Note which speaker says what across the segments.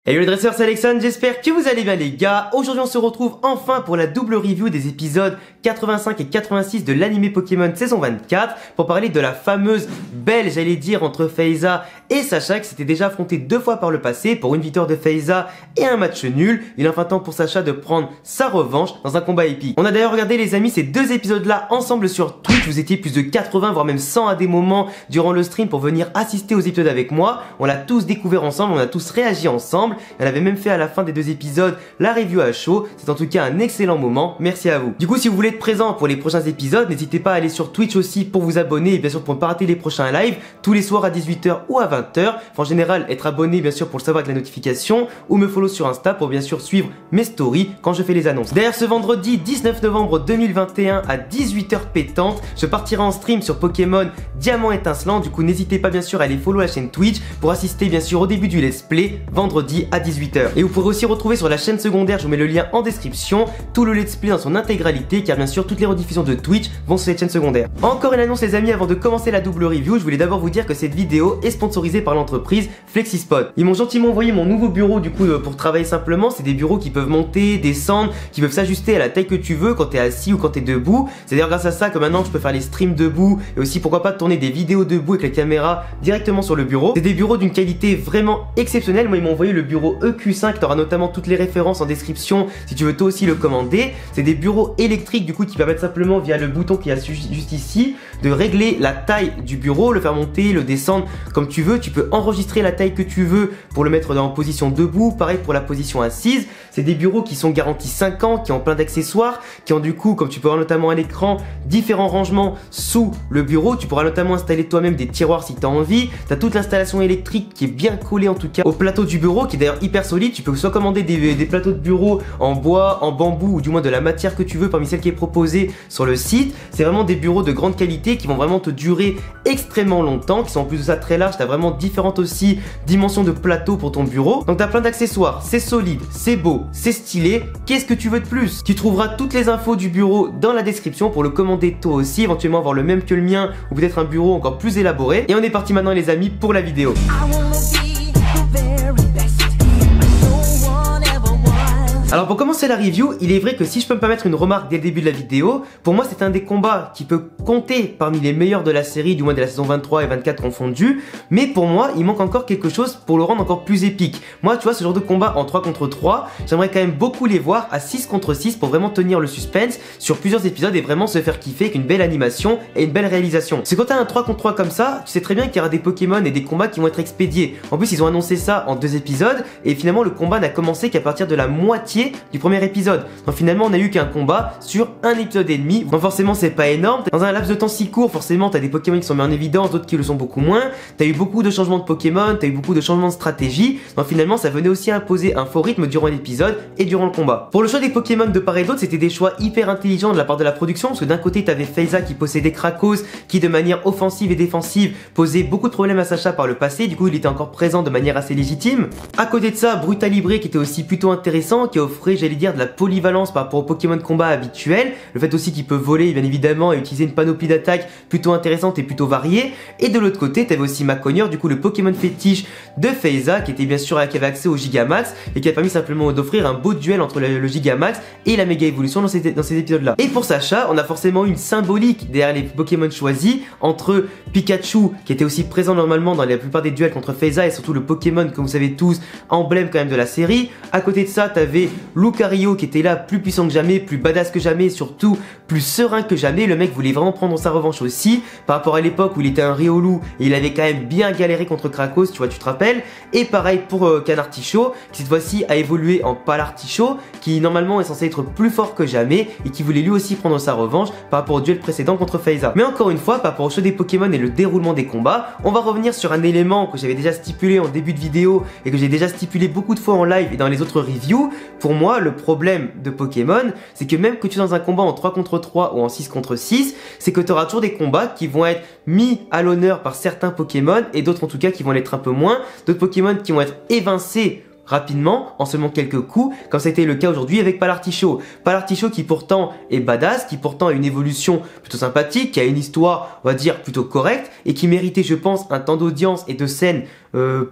Speaker 1: Hello les dresseurs, c'est Alexandre, j'espère que vous allez bien les gars. Aujourd'hui on se retrouve enfin pour la double review des épisodes 85 et 86 de l'anime Pokémon saison 24 pour parler de la fameuse belle, j'allais dire, entre Feiza et Sacha qui s'était déjà affronté deux fois par le passé pour une victoire de Feiza et un match nul. Il est enfin temps pour Sacha de prendre sa revanche dans un combat épique. On a d'ailleurs regardé les amis ces deux épisodes là ensemble sur Twitch, vous étiez plus de 80 voire même 100 à des moments durant le stream pour venir assister aux épisodes avec moi. On l'a tous découvert ensemble, on a tous réagi ensemble. Elle avait même fait à la fin des deux épisodes la review à chaud. C'est en tout cas un excellent moment, merci à vous. Du coup si vous voulez être présent pour les prochains épisodes, n'hésitez pas à aller sur Twitch aussi pour vous abonner et bien sûr pour ne pas rater les prochains lives tous les soirs à 18h ou à 20h. En général être abonné bien sûr pour le savoir avec la notification ou me follow sur Insta pour bien sûr suivre mes stories quand je fais les annonces. D'ailleurs ce vendredi 19 novembre 2021 à 18h pétante, je partirai en stream sur Pokémon Diamant étincelant. Du coup n'hésitez pas bien sûr à aller follow la chaîne Twitch pour assister bien sûr au début du let's play vendredi à 18h. Et vous pourrez aussi retrouver sur la chaîne secondaire, je vous mets le lien en description, tout le let's play dans son intégralité car bien sûr toutes les rediffusions de Twitch vont sur cette chaîne secondaire. Encore une annonce les amis avant de commencer la double review, je voulais d'abord vous dire que cette vidéo est sponsorisée par l'entreprise Flexispot. Ils m'ont gentiment envoyé mon nouveau bureau du coup pour travailler simplement. C'est des bureaux qui peuvent monter, descendre, qui peuvent s'ajuster à la taille que tu veux quand t'es assis ou quand t'es debout. C'est d'ailleurs grâce à ça que maintenant je peux faire les streams debout et aussi pourquoi pas tourner des vidéos debout avec la caméra directement sur le bureau. C'est des bureaux d'une qualité vraiment exceptionnelle. Moi ils m'ont envoyé le bureau EQ5, tu auras notamment toutes les références en description si tu veux toi aussi le commander. C'est des bureaux électriques du coup qui permettent simplement via le bouton qui est juste ici de régler la taille du bureau, le faire monter, le descendre comme tu veux. Tu peux enregistrer la taille que tu veux pour le mettre en position debout, pareil pour la position assise. C'est des bureaux qui sont garantis 5 ans, qui ont plein d'accessoires, qui ont du coup, comme tu peux voir notamment à l'écran, différents rangements sous le bureau. Tu pourras notamment installer toi-même des tiroirs si tu as envie. Tu as toute l'installation électrique qui est bien collée en tout cas au plateau du bureau qui est d'ailleurs hyper solide. Tu peux soit commander des plateaux de bureau en bois, en bambou ou du moins de la matière que tu veux parmi celle qui est proposée sur le site. C'est vraiment des bureaux de grande qualité qui vont vraiment te durer extrêmement longtemps, qui sont en plus de ça très larges. Tu as vraiment différentes aussi dimensions de plateau pour ton bureau. Donc tu as plein d'accessoires, c'est solide, c'est beau, c'est stylé. Qu'est-ce que tu veux de plus? Tu trouveras toutes les infos du bureau dans la description pour le commander toi aussi, éventuellement avoir le même que le mien ou peut-être un bureau encore plus élaboré. Et on est parti maintenant les amis pour la vidéo. Alors pour commencer la review, il est vrai que si je peux me permettre une remarque dès le début de la vidéo, pour moi c'est un des combats qui peut compter parmi les meilleurs de la série, du moins de la saison 23 et 24 confondus, mais pour moi il manque encore quelque chose pour le rendre encore plus épique. Moi tu vois ce genre de combat en 3 contre 3, j'aimerais quand même beaucoup les voir à 6 contre 6 pour vraiment tenir le suspense sur plusieurs épisodes et vraiment se faire kiffer avec une belle animation et une belle réalisation. C'est quand t'as un 3 contre 3 comme ça, tu sais très bien qu'il y aura des Pokémon et des combats qui vont être expédiés. En plus ils ont annoncé ça en 2 épisodes et finalement le combat n'a commencé qu'à partir de la moitié du premier épisode. Donc finalement on a eu qu'un combat sur un épisode et demi. Donc forcément c'est pas énorme. Dans un laps de temps si court, forcément t'as des Pokémon qui sont mis en évidence, d'autres qui le sont beaucoup moins. T'as eu beaucoup de changements de Pokémon, t'as eu beaucoup de changements de stratégie. Donc finalement ça venait aussi imposer un faux rythme durant l'épisode et durant le combat. Pour le choix des Pokémon de part et d'autre, c'était des choix hyper intelligents de la part de la production parce que d'un côté t'avais Feiza qui possédait Krakos qui de manière offensive et défensive posait beaucoup de problèmes à Sacha par le passé. Du coup il était encore présent de manière assez légitime. À côté de ça, Brutalibré qui était aussi plutôt intéressant, qui offrait j'allais dire de la polyvalence par rapport au Pokémon de combat habituel, le fait aussi qu'il peut voler bien évidemment et utiliser une panoplie d'attaques plutôt intéressante et plutôt variée. Et de l'autre côté t'avais aussi Maconier, du coup le Pokémon fétiche de Feiza qui était bien sûr qui avait accès au Gigamax et qui a permis simplement d'offrir un beau duel entre le Gigamax et la méga évolution dans ces épisodes là. Et pour Sacha on a forcément une symbolique derrière les Pokémon choisis entre Pikachu qui était aussi présent normalement dans la plupart des duels contre Feiza et surtout le Pokémon comme vous savez tous emblème quand même de la série. À côté de ça t'avais Lucario qui était là plus puissant que jamais, plus badass que jamais et surtout plus serein que jamais. Le mec voulait vraiment prendre sa revanche aussi par rapport à l'époque où il était un Riolu et il avait quand même bien galéré contre Krakos, tu vois, tu te rappelles. Et pareil pour Canartichaud qui cette fois-ci a évolué en Palartichaud qui normalement est censé être plus fort que jamais et qui voulait lui aussi prendre sa revanche par rapport au duel précédent contre Feiza. Mais encore une fois par rapport au choix des Pokémon et le déroulement des combats, on va revenir sur un élément que j'avais déjà stipulé en début de vidéo et que j'ai déjà stipulé beaucoup de fois en live et dans les autres reviews. Pour moi le problème de Pokémon, c'est que même que tu es dans un combat en 3 contre 3 ou en 6 contre 6, c'est que tu auras toujours des combats qui vont être mis à l'honneur par certains Pokémon et d'autres en tout cas qui vont l'être un peu moins, d'autres Pokémon qui vont être évincés rapidement en seulement quelques coups, comme c'était le cas aujourd'hui avec Palartichaud. Palartichaud qui pourtant est badass, qui pourtant a une évolution plutôt sympathique, qui a une histoire on va dire plutôt correcte et qui méritait je pense un temps d'audience et de scène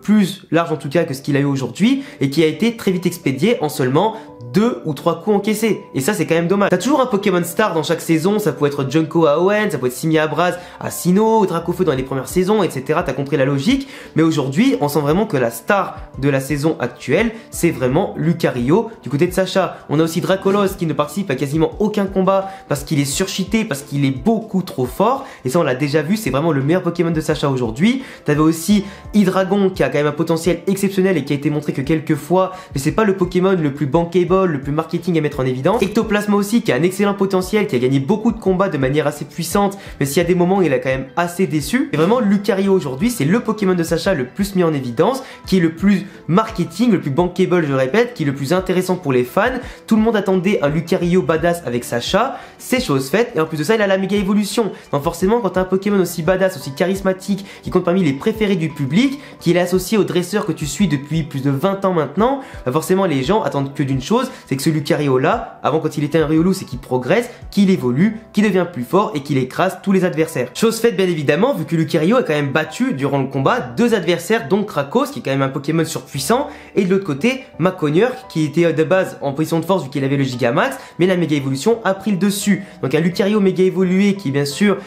Speaker 1: plus large en tout cas que ce qu'il a eu aujourd'hui et qui a été très vite expédié en seulement 2 ou 3 coups encaissés. Et ça, c'est quand même dommage. T'as toujours un Pokémon Star dans chaque saison, ça peut être Junko à Owen, ça peut être Simi à Braz à Sinnoh, Dracofeu dans les premières saisons, etc. T'as compris la logique. Mais aujourd'hui, on sent vraiment que la star de la saison actuelle, c'est vraiment Lucario du côté de Sacha. On a aussi Dracolos qui ne participe à quasiment aucun combat parce qu'il est surcheaté, parce qu'il est beaucoup trop fort. Et ça, on l'a déjà vu, c'est vraiment le meilleur Pokémon de Sacha aujourd'hui. T'avais aussi Hydreigon qui a quand même un potentiel exceptionnel et qui a été montré que quelques fois, mais c'est pas le Pokémon le plus bankable, le plus marketing à mettre en évidence. Ectoplasma aussi qui a un excellent potentiel, qui a gagné beaucoup de combats de manière assez puissante, mais s'il y a des moments où il a quand même assez déçu. Et vraiment Lucario aujourd'hui, c'est le Pokémon de Sacha le plus mis en évidence, qui est le plus marketing, le plus bankable, je répète, qui est le plus intéressant pour les fans. Tout le monde attendait un Lucario badass avec Sacha, c'est chose faite, et en plus de ça, il a la méga évolution. Donc forcément, quand t'as un Pokémon aussi badass, aussi charismatique, qui compte parmi les préférés du public, qui est associé au dresseur que tu suis depuis plus de 20 ans maintenant, bah forcément les gens attendent que d'une chose, c'est que ce Lucario là, avant quand il était un Riolu, c'est qu'il progresse, qu'il évolue, qu'il devient plus fort et qu'il écrase tous les adversaires. Chose faite bien évidemment, vu que Lucario a quand même battu durant le combat 2 adversaires, dont Krakos, qui est quand même un Pokémon surpuissant, et de l'autre côté, Maconier, qui était de base en position de force vu qu'il avait le Gigamax, mais la méga évolution a pris le dessus. Donc un Lucario méga évolué qui est bien sûr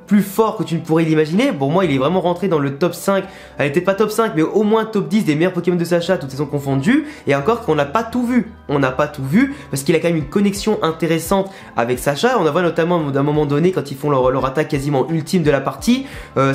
Speaker 1: plus fort que tu ne pourrais l'imaginer. Pour moi, il est vraiment rentré dans le top 5, elle était pas top 5, mais au moins top 10 des meilleurs Pokémon de Sacha, toutes saisons confondues, et encore qu'on n'a pas tout vu. On n'a pas tout vu, parce qu'il a quand même une connexion intéressante avec Sacha. On a vu notamment d'un moment donné, quand ils font leur attaque quasiment ultime de la partie,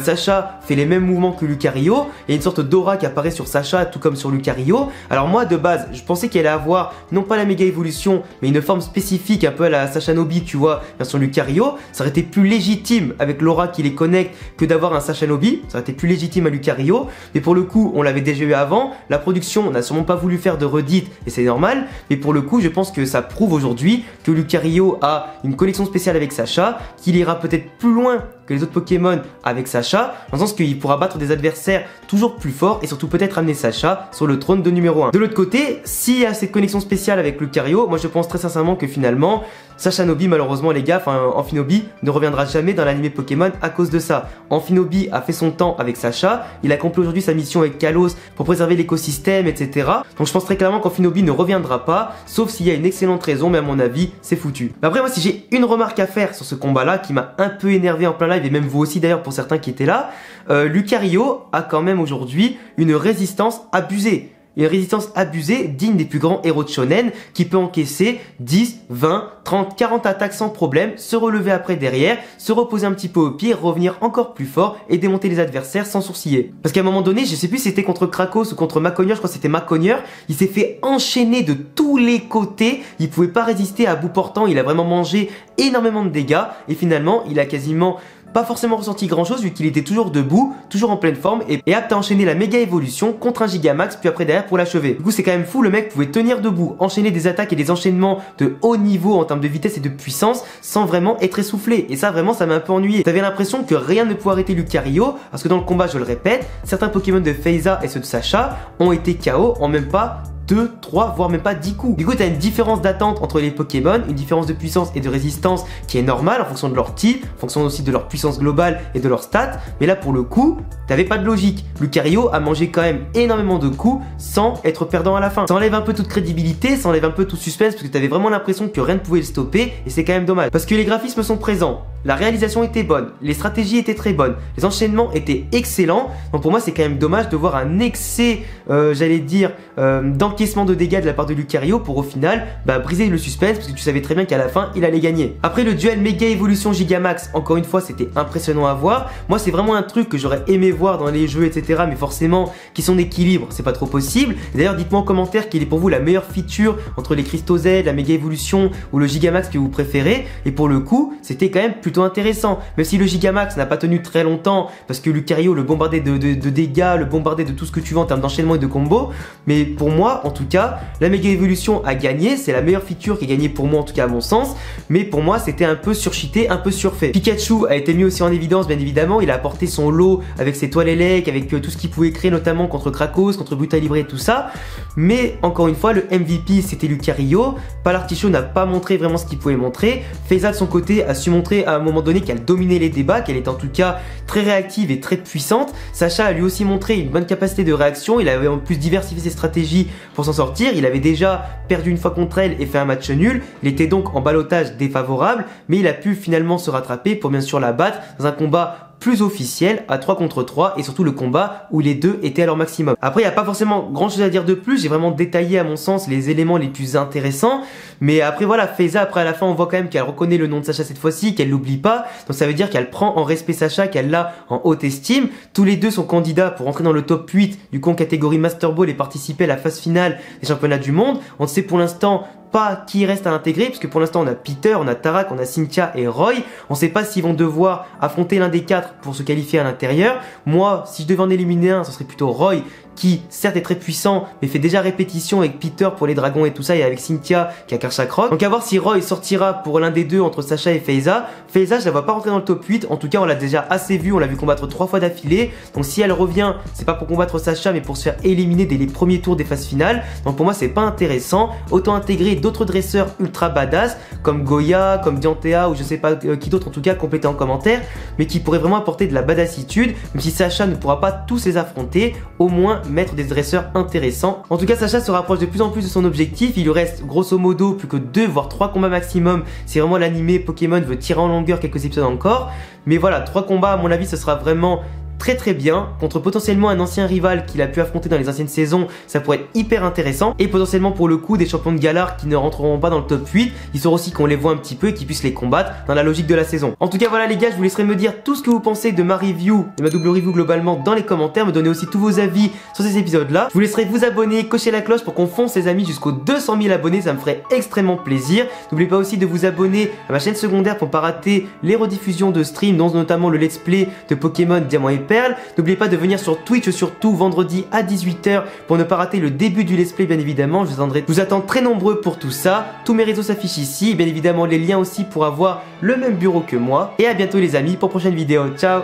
Speaker 1: Sacha fait les mêmes mouvements que Lucario, il y a une sorte d'aura qui apparaît sur Sacha, tout comme sur Lucario. Alors moi, de base, je pensais qu'elle allait avoir, non pas la méga évolution, mais une forme spécifique, un peu à la Sacha Nobi, tu vois, version Lucario. Ça aurait été plus légitime, avec l'aura qui les connecte, que d'avoir un Sacha Nobi. Ça aurait été plus légitime à Lucario, mais pour le coup, on l'avait déjà eu avant. La production n'a sûrement pas voulu faire de redite, et c'est normal, mais pour le coup, je pense que ça prouve aujourd'hui que Lucario a une connexion spéciale avec Sacha, qu'il ira peut-être plus loin que les autres Pokémon avec Sacha, dans le sens qu'il pourra battre des adversaires toujours plus forts et surtout peut-être amener Sacha sur le trône de numéro 1. De l'autre côté, s'il y a cette connexion spéciale avec Lucario, moi je pense très sincèrement que finalement, Sacha Nobi, malheureusement les gars, Amphinobi ne reviendra jamais dans l'anime Pokémon à cause de ça. Amphinobi a fait son temps avec Sacha, il a accompli aujourd'hui sa mission avec Kalos pour préserver l'écosystème, etc. Donc je pense très clairement qu'Amphinobi ne reviendra pas, sauf s'il y a une excellente raison, mais à mon avis, c'est foutu. Après moi, si j'ai une remarque à faire sur ce combat-là, qui m'a un peu énervé en plein live, et même vous aussi d'ailleurs pour certains qui étaient là, Lucario a quand même aujourd'hui une résistance abusée. Une résistance abusée digne des plus grands héros de shonen qui peut encaisser 10, 20, 30, 40 attaques sans problème, se relever après derrière, se reposer un petit peu au pied, revenir encore plus fort et démonter les adversaires sans sourciller. Parce qu'à un moment donné, je sais plus si c'était contre Krakos ou contre Maconier, je crois que c'était Maconier, il s'est fait enchaîner de tous les côtés, il pouvait pas résister à bout portant, il a vraiment mangé énormément de dégâts et finalement il a quasiment pas forcément ressenti grand chose vu qu'il était toujours debout, toujours en pleine forme et apte à enchaîner la méga évolution contre un Gigamax puis après derrière pour l'achever. Du coup c'est quand même fou, le mec pouvait tenir debout, enchaîner des attaques et des enchaînements de haut niveau en termes de vitesse et de puissance sans vraiment être essoufflé. Et ça vraiment ça m'a un peu ennuyé. T'avais l'impression que rien ne pouvait arrêter Lucario parce que dans le combat, je le répète, certains Pokémon de Feiza et ceux de Sacha ont été KO en même pas 2, 3, voire même pas 10 coups. Du coup, tu as une différence d'attente entre les Pokémon, une différence de puissance et de résistance qui est normale en fonction de leur type, en fonction aussi de leur puissance globale et de leurs stats. Mais là, pour le coup, t'avais pas de logique. Lucario a mangé quand même énormément de coups sans être perdant à la fin. Ça enlève un peu toute crédibilité, ça enlève un peu tout suspense parce que t'avais vraiment l'impression que rien ne pouvait le stopper et c'est quand même dommage. Parce que les graphismes sont présents, la réalisation était bonne, les stratégies étaient très bonnes, les enchaînements étaient excellents. Donc pour moi, c'est quand même dommage de voir un excès, j'allais dire, d'encaissement de dégâts de la part de Lucario pour au final briser le suspense parce que tu savais très bien qu'à la fin, il allait gagner. Après le duel méga évolution Gigamax, encore une fois, c'était impressionnant à voir. Moi, c'est vraiment un truc que j'aurais aimé voir dans les jeux, etc. Mais forcément, qui sont d'équilibre, c'est pas trop possible. D'ailleurs, dites-moi en commentaire quelle est pour vous la meilleure feature entre les cristaux Z, la méga évolution ou le Gigamax que vous préférez. Et pour le coup, c'était quand même plutôt intéressant. Même si le Gigamax n'a pas tenu très longtemps parce que Lucario le bombardait de dégâts, le bombardait de tout ce que tu veux en termes d'enchaînement et de combo. Mais pour moi, en tout cas, la Mega Evolution a gagné, c'est la meilleure feature qui a gagné pour moi, en tout cas à mon sens, mais pour moi c'était un peu surcheaté, un peu surfait. Pikachu a été mis aussi en évidence, bien évidemment, il a apporté son lot avec ses toiles élec, avec tout ce qu'il pouvait créer, notamment contre Krakos, contre Brutal Libre et tout ça, mais encore une fois, le MVP c'était Lucario, Palarticho n'a pas montré vraiment ce qu'il pouvait montrer, Faiza de son côté a su montrer à un moment donné qu'elle dominait les débats, qu'elle est en tout cas très réactive et très puissante. Sacha a lui aussi montré une bonne capacité de réaction, il avait en plus diversifié ses stratégies pour s'en sortir, il avait déjà perdu une fois contre elle et fait un match nul, il était donc en ballottage défavorable, mais il a pu finalement se rattraper pour bien sûr la battre dans un combat plus officiel à 3 contre 3 et surtout le combat où les deux étaient à leur maximum. Après il n'y a pas forcément grand chose à dire de plus, j'ai vraiment détaillé à mon sens les éléments les plus intéressants, mais après voilà, Faiza après à la fin on voit quand même qu'elle reconnaît le nom de Sacha cette fois-ci, qu'elle l'oublie pas, donc ça veut dire qu'elle prend en respect Sacha, qu'elle l'a en haute estime. Tous les deux sont candidats pour entrer dans le top 8 du coup en catégorie Master Ball et participer à la phase finale des championnats du monde. On ne sait pour l'instant pas qui reste à intégrer, puisque pour l'instant on a Peter, on a Tarak, on a Cynthia et Roy. On sait pas s'ils vont devoir affronter l'un des quatre pour se qualifier à l'intérieur. Moi, si je devais en éliminer un, ce serait plutôt Roy, qui certes est très puissant, mais fait déjà répétition avec Peter pour les dragons et tout ça, et avec Cynthia qui a Karchak Rock. Donc à voir si Roy sortira pour l'un des deux entre Sacha et Faiza. Faiza, je la vois pas rentrer dans le top 8, en tout cas on l'a déjà assez vu, on l'a vu combattre 3 fois d'affilée. Donc si elle revient, c'est pas pour combattre Sacha, mais pour se faire éliminer dès les premiers tours des phases finales. Donc pour moi c'est pas intéressant. Autant intégrer d'autres dresseurs ultra badass, comme Goya, comme Diantea, ou je sais pas qui d'autre, en tout cas complétez en commentaire, mais qui pourrait vraiment apporter de la badassitude, même si Sacha ne pourra pas tous les affronter, au moins mettre des dresseurs intéressants. En tout cas Sacha se rapproche de plus en plus de son objectif, il lui reste grosso modo plus que 2 voire 3 combats maximum si vraiment l'animé Pokémon veut tirer en longueur quelques épisodes encore, mais voilà, 3 combats à mon avis ce sera vraiment très bien, contre potentiellement un ancien rival qu'il a pu affronter dans les anciennes saisons, ça pourrait être hyper intéressant, et potentiellement pour le coup des champions de Galar qui ne rentreront pas dans le top 8, histoire aussi qu'on les voit un petit peu et qu'ils puissent les combattre dans la logique de la saison. En tout cas voilà les gars, je vous laisserai me dire tout ce que vous pensez de ma review, de ma double review globalement dans les commentaires, me donner aussi tous vos avis sur ces épisodes là. Je vous laisserai vous abonner, cocher la cloche pour qu'on fonce les amis jusqu'aux 200 000 abonnés, ça me ferait extrêmement plaisir. N'oubliez pas aussi de vous abonner à ma chaîne secondaire pour ne pas rater les rediffusions de streams, dont notamment le let's play de Pokémon Diamant et Perle. N'oubliez pas de venir sur Twitch surtout vendredi à 18 h pour ne pas rater le début du let's play bien évidemment. Je vous attends très nombreux pour tout ça. Tous mes réseaux s'affichent ici, bien évidemment les liens aussi pour avoir le même bureau que moi. Et à bientôt les amis pour prochaine vidéo. Ciao.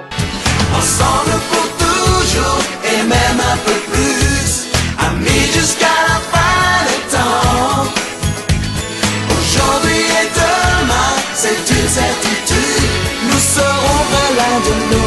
Speaker 2: Ensemble pour toujours et même un peu plus, amis jusqu'à la fin des temps. Aujourd'hui et demain, c'est une certitude, nous serons près l'un de nous.